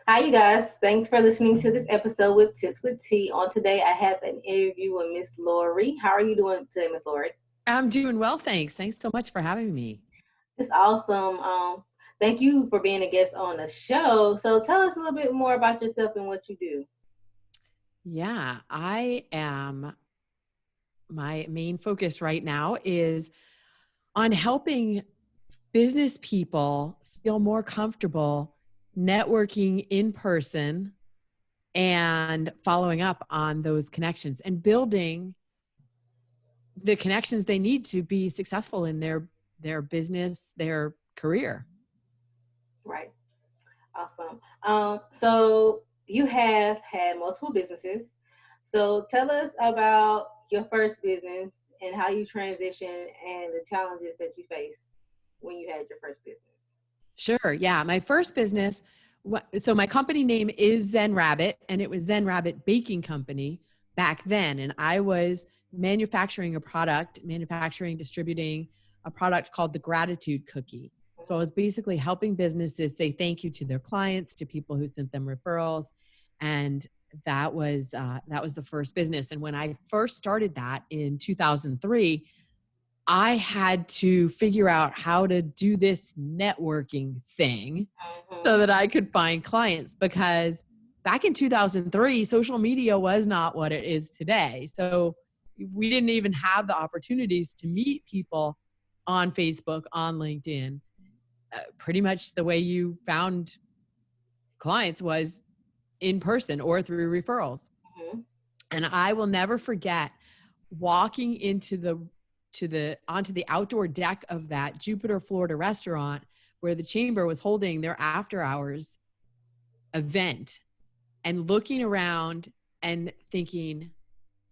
Hi, you guys. Thanks for listening to this episode with Tips with T. On today, I have an interview with Miss Lori. How are you doing today, Miss Lori? I'm doing well, thanks. Thanks so much for having me. It's awesome. Thank you for being a guest on the show. So, tell us a little bit more about yourself and what you do. Yeah, my main focus right now is on helping business people feel more comfortable networking in person and following up on those connections and building the connections they need to be successful in their business, their career. Right. Awesome. So you have had multiple businesses. So, tell us about your first business and how you transitioned and the challenges that you faced when you had your first business. Sure. Yeah. My first business, so my company name is Zen Rabbit, and it was Zen Rabbit Baking Company back then. And I was distributing a product called the Gratitude Cookie. So I was basically helping businesses say thank you to their clients, to people who sent them referrals. And that was the first business. And when I first started that in 2003, I had to figure out how to do this networking thing so Mm-hmm. that I could find clients, because back in 2003, social media was not what it is today. So we didn't even have the opportunities to meet people on Facebook, on LinkedIn. Pretty much the way you found clients was in person or through referrals. Mm-hmm. And I will never forget walking onto the outdoor deck of that Jupiter, Florida restaurant where the chamber was holding their after hours event, and looking around and thinking,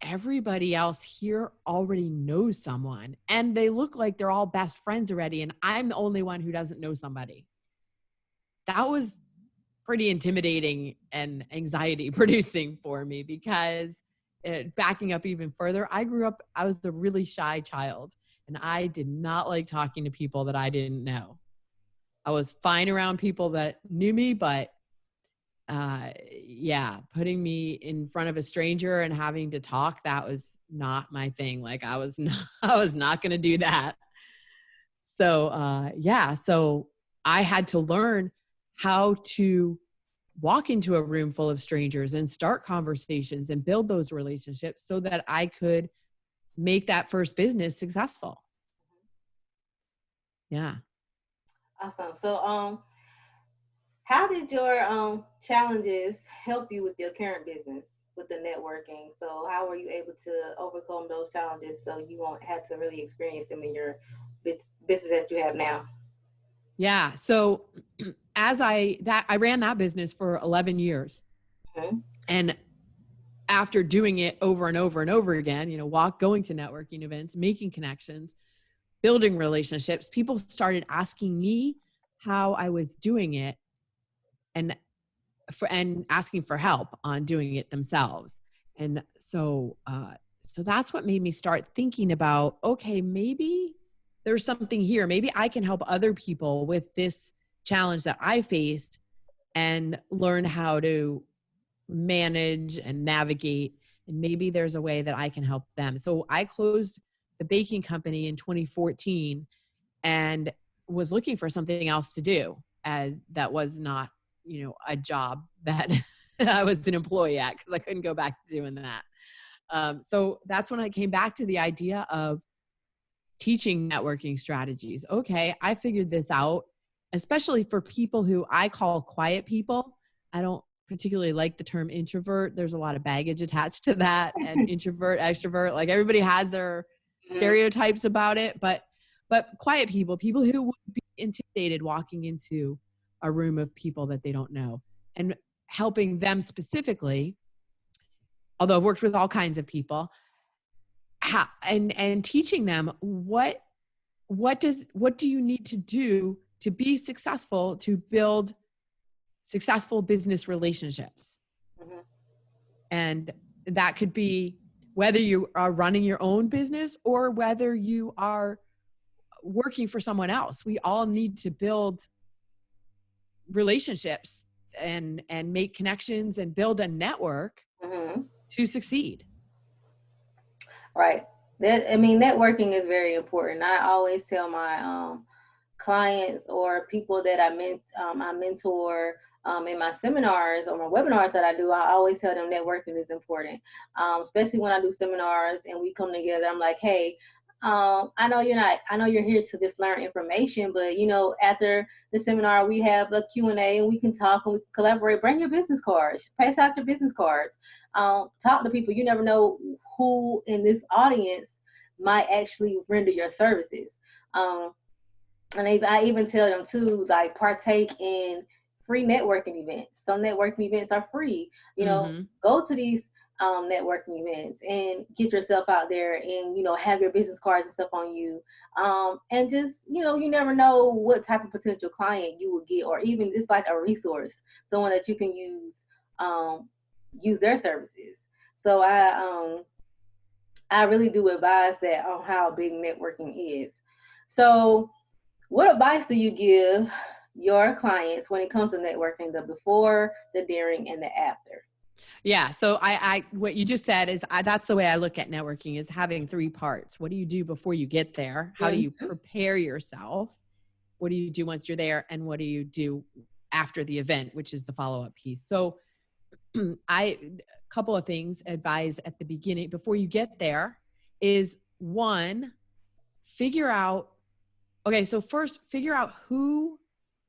everybody else here already knows someone and they look like they're all best friends already. And I'm the only one who doesn't know somebody. That was pretty intimidating and anxiety producing for me, because backing up even further, I was a really shy child, and I did not like talking to people that I didn't know. I was fine around people that knew me, but yeah, putting me in front of a stranger and having to talk, that was not my thing. Like I was not going to do that. So yeah, so I had to learn how to walk into a room full of strangers and start conversations and build those relationships so that I could make that first business successful. Yeah. Awesome. So, how did your challenges help you with your current business with the networking? So, how were you able to overcome those challenges so you won't have to really experience them in your business that you have now? Yeah. So I ran that business for 11 years. Mm-hmm. And after doing it over and over and over again, going to networking events, making connections, building relationships, people started asking me how I was doing it, and asking for help on doing it themselves. And so that's what made me start thinking about, okay, maybe there's something here. Maybe I can help other people with this challenge that I faced and learn how to manage and navigate. And maybe there's a way that I can help them. So I closed the baking company in 2014 and was looking for something else to do, as that was not, a job that I was an employee at, because I couldn't go back to doing that. So that's when I came back to the idea of teaching networking strategies. Okay, I figured this out, especially for people who I call quiet people. I don't particularly like the term introvert. There's a lot of baggage attached to that, and introvert, extrovert, like everybody has their Mm-hmm. stereotypes about it, but quiet people who would be intimidated walking into a room of people that they don't know, and helping them specifically, although I've worked with all kinds of people, and teaching them what do you need to do to be successful, to build successful business relationships. Mm-hmm. And that could be whether you are running your own business or whether you are working for someone else. We all need to build relationships and make connections and build a network to succeed. Right. Networking is very important. I always tell my clients or people that I mentor in my seminars or my webinars that I do. I always tell them networking is important, especially when I do seminars and we come together. I'm like, hey, I know you're here to just learn information, but after the seminar we have a Q&A and we can talk and we can collaborate. Bring your business cards, pass out your business cards, talk to people. You never know who in this audience might actually render your services. And I even tell them to like partake in free networking events. Some networking events are free. Go to these networking events and get yourself out there and have your business cards and stuff on you. And just you never know what type of potential client you will get, or even just like a resource, someone that you can use their services. So I really do advise that on how big networking is. So what advice do you give your clients when it comes to networking, the before, the during, and the after? Yeah. So I what you just said is that's the way I look at networking, is having three parts. What do you do before you get there? How do you prepare yourself? What do you do once you're there? And what do you do after the event, which is the follow-up piece? So a couple of things advise at the beginning before you get there is one, so first figure out who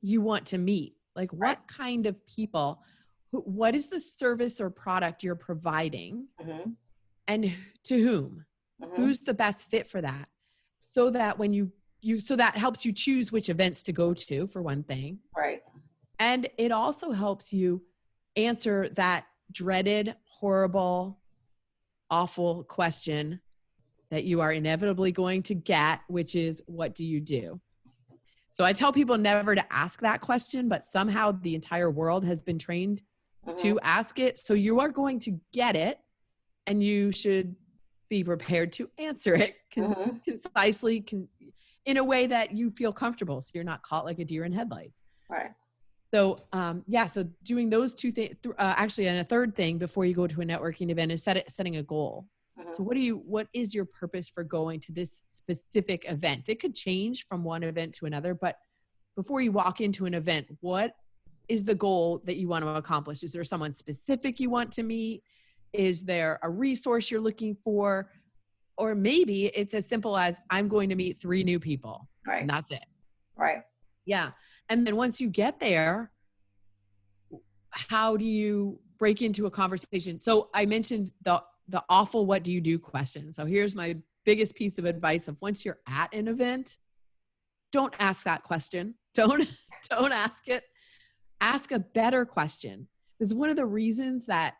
you want to meet. Like what kind of people, what is the service or product you're providing and to whom, who's the best fit for that? So that when so that helps you choose which events to go to, for one thing. Right. And it also helps you answer that dreaded, horrible, awful question that you are inevitably going to get, which is, what do you do? So I tell people never to ask that question, but somehow the entire world has been trained to ask it. So you are going to get it, and you should be prepared to answer it concisely, in a way that you feel comfortable, so you're not caught like a deer in headlights. Right. So, so doing those two things, actually, and a third thing before you go to a networking event is setting a goal. So what is your purpose for going to this specific event? It could change from one event to another, but before you walk into an event, what is the goal that you want to accomplish? Is there someone specific you want to meet? Is there a resource you're looking for? Or maybe it's as simple as, I'm going to meet 3 new people. Right. And that's it. Right. Yeah. And then once you get there, how do you break into a conversation? So I mentioned the awful, what do you do question. So here's my biggest piece of advice of once you're at an event, don't ask that question. Don't ask it. Ask a better question. This is one of the reasons that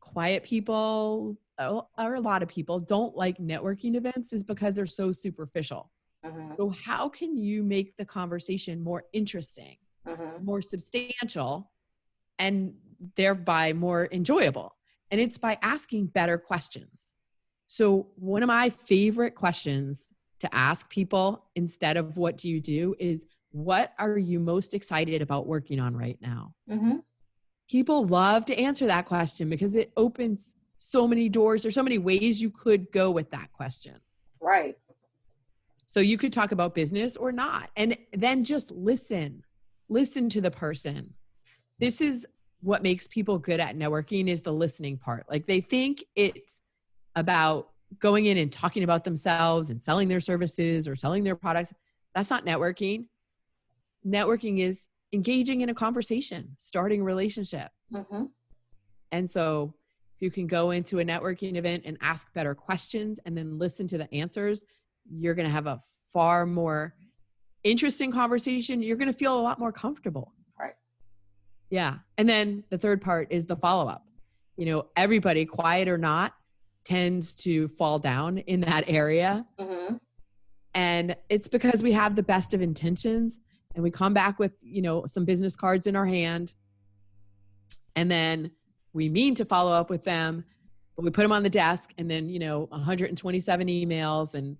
quiet people, or a lot of people, don't like networking events, is because they're so superficial. So how can you make the conversation more interesting, more substantial, and thereby more enjoyable? And it's by asking better questions. So one of my favorite questions to ask people instead of what do you do is, what are you most excited about working on right now? People love to answer that question because it opens so many doors. There's so many ways you could go with that question. Right. So you could talk about business or not. And then just listen to the person. This is what makes people good at networking, is the listening part. Like they think it's about going in and talking about themselves and selling their services or selling their products. That's not networking. Networking is engaging in a conversation, starting a relationship. And so if you can go into a networking event and ask better questions and then listen to the answers, you're going to have a far more interesting conversation. You're going to feel a lot more comfortable. Right. Yeah. And then the third part is the follow-up. Everybody, quiet or not, tends to fall down in that area. And it's because we have the best of intentions, and we come back with, some business cards in our hand, and then we mean to follow up with them, but we put them on the desk, and then, 127 emails and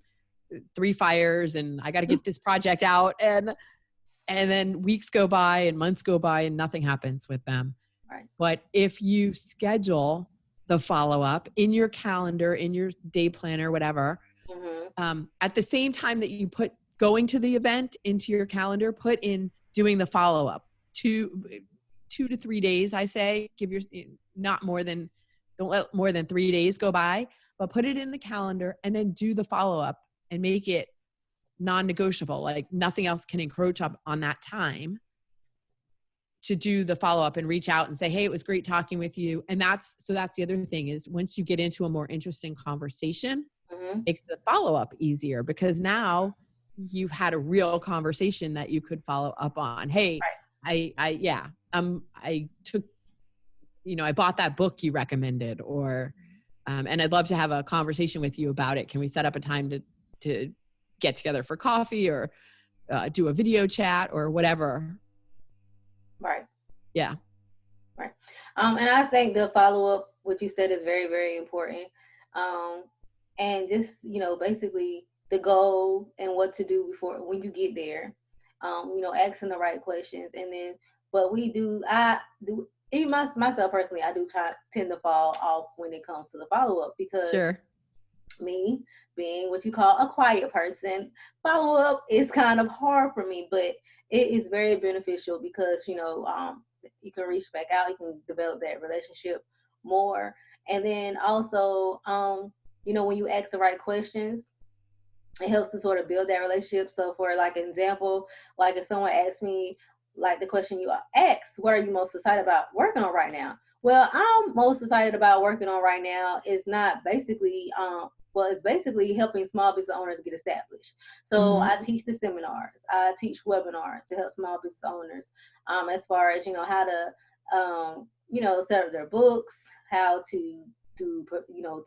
3 fires, and I got to get this project out. And and then weeks go by and months go by and nothing happens with them. Right. But if you schedule the follow-up in your calendar, in your day planner, whatever, at the same time that you put going to the event into your calendar, put in doing the follow-up. 2 to 3 days, I say, don't let more than 3 days go by, but put it in the calendar and then do the follow-up and make it non-negotiable. Like nothing else can encroach up on that time to do the follow-up and reach out and say, hey, it was great talking with you. And that's the other thing is once you get into a more interesting conversation, makes the follow-up easier because now you've had a real conversation that you could follow up on. Hey, I took, I bought that book you recommended, or, and I'd love to have a conversation with you about it. Can we set up a time to get together for coffee or do a video chat or whatever? Right. Yeah. Right. And I think the follow-up, what you said is very, very important. And just, basically the goal and what to do before, when you get there, asking the right questions. And then, but I do, even myself personally, I do tend to fall off when it comes to the follow-up because me being what you call a quiet person, follow-up is kind of hard for me, but it is very beneficial because, you can reach back out, you can develop that relationship more. And then also, when you ask the right questions, it helps to sort of build that relationship. So for like an example, like if someone asks me, like the question you asked, what are you most excited about working on right now? Well, I'm most excited about working on right now is not basically, it's basically helping small business owners get established. So I teach the seminars, I teach webinars to help small business owners as far as, how to, set up their books, how to do,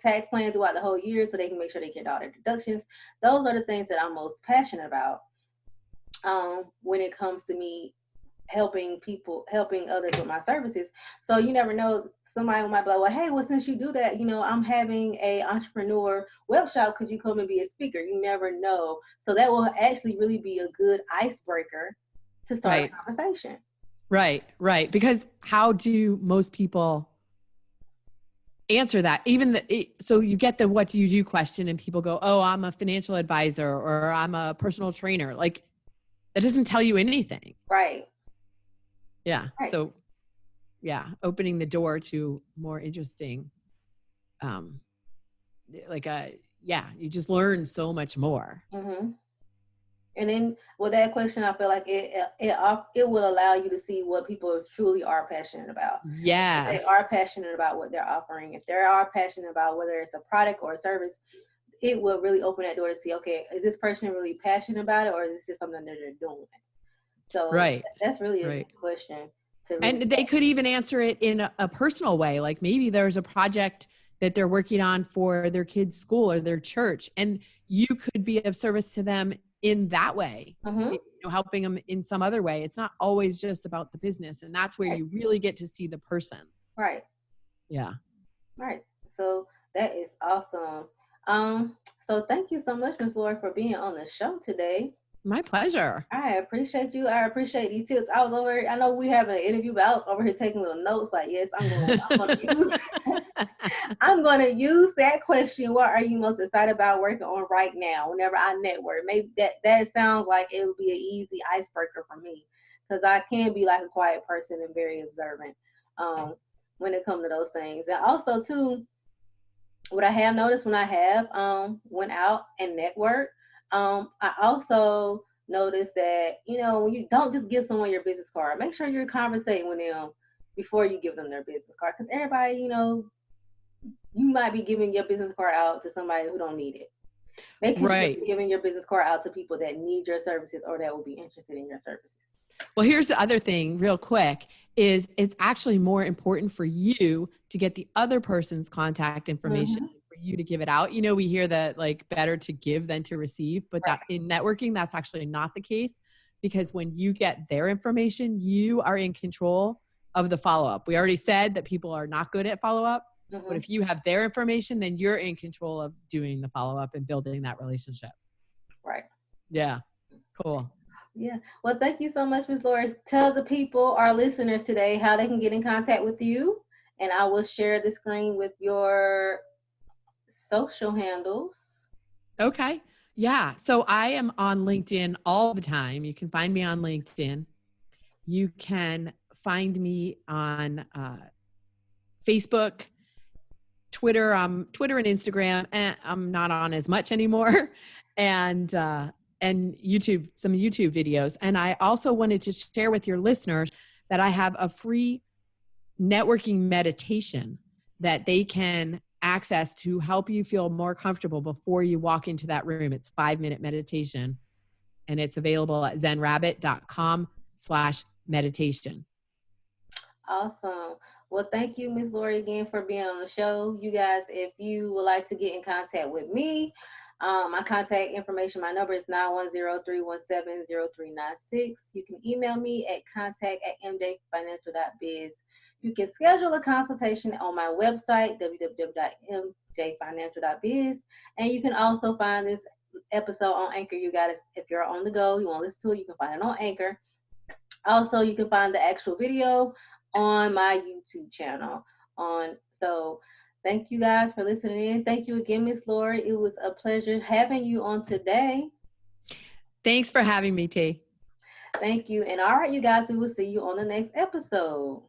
tax plans throughout the whole year so they can make sure they get all their deductions. Those are the things that I'm most passionate about when it comes to me helping others with my services. So you never know, somebody might be like, well, hey, since you do that, I'm having a entrepreneur workshop, could you come and be a speaker? You never know. So that will actually really be a good icebreaker to start a conversation. Right. Because how do most people answer that? So you get the what do you do question and people go, oh, I'm a financial advisor or I'm a personal trainer. Like that doesn't tell you anything. Right. Yeah. Right. So opening the door to more interesting, you just learn so much more. And then with that question, I feel like it will allow you to see what people truly are passionate about. Yes. If they are passionate about what they're offering, if they are passionate about whether it's a product or a service, it will really open that door to see, okay, is this person really passionate about it or is this just something that they're doing? So that's really a good question. And they could even answer it in a personal way. Like maybe there's a project that they're working on for their kids' school or their church, and you could be of service to them in that way, helping them in some other way. It's not always just about the business. And that's where you really get to see the person. Right. Yeah. Right. So that is awesome. So thank you so much, Ms. Laura, for being on the show today. My pleasure. I appreciate you. I appreciate these tips. I know we have an interview, but I was over here taking little notes. Like, yes, I'm going to use that question. What are you most excited about working on right now? Whenever I network, maybe that sounds like it would be an easy icebreaker for me because I can be like a quiet person and very observant when it comes to those things. And also, too, what I have noticed when I have went out and network. I also noticed that, when you don't just give someone your business card, make sure you're conversating with them before you give them their business card. Because everybody, you might be giving your business card out to somebody who don't need it. Make sure you're giving your business card out to people that need your services or that will be interested in your services. Well, here's the other thing real quick is it's actually more important for you to get the other person's contact information for you to give it out. We hear that like better to give than to receive, but that in networking, that's actually not the case because when you get their information, you are in control of the follow-up. We already said that people are not good at follow-up, but if you have their information, then you're in control of doing the follow-up and building that relationship. Right. Yeah. Cool. Yeah. Well, thank you so much, Ms. Lori. Tell the people, our listeners today, how they can get in contact with you. And I will share the screen with your social handles. Okay. Yeah. So I am on LinkedIn all the time. You can find me on LinkedIn. You can find me on Facebook, Twitter and Instagram. I'm not on as much anymore, and YouTube, some YouTube videos. And I also wanted to share with your listeners that I have a free networking meditation that they can access to help you feel more comfortable before you walk into that room. It's 5-minute meditation, and it's available at zenrabbit.com/meditation. Awesome. Well, thank you, Ms. Lori, again for being on the show. You guys, if you would like to get in contact with me, my contact information, my number is 910-317-0396. You can email me at contact@mjfinancial.biz. You can schedule a consultation on my website, www.mjfinancial.biz. And you can also find this episode on Anchor. You got it. If you're on the go, you want to listen to it, you can find it on Anchor. Also, you can find the actual video on my YouTube channel. So thank you guys for listening in. Thank you again, Miss Lori. It was a pleasure having you on today. Thanks for having me, T. Thank you. And all right, you guys, we will see you on the next episode.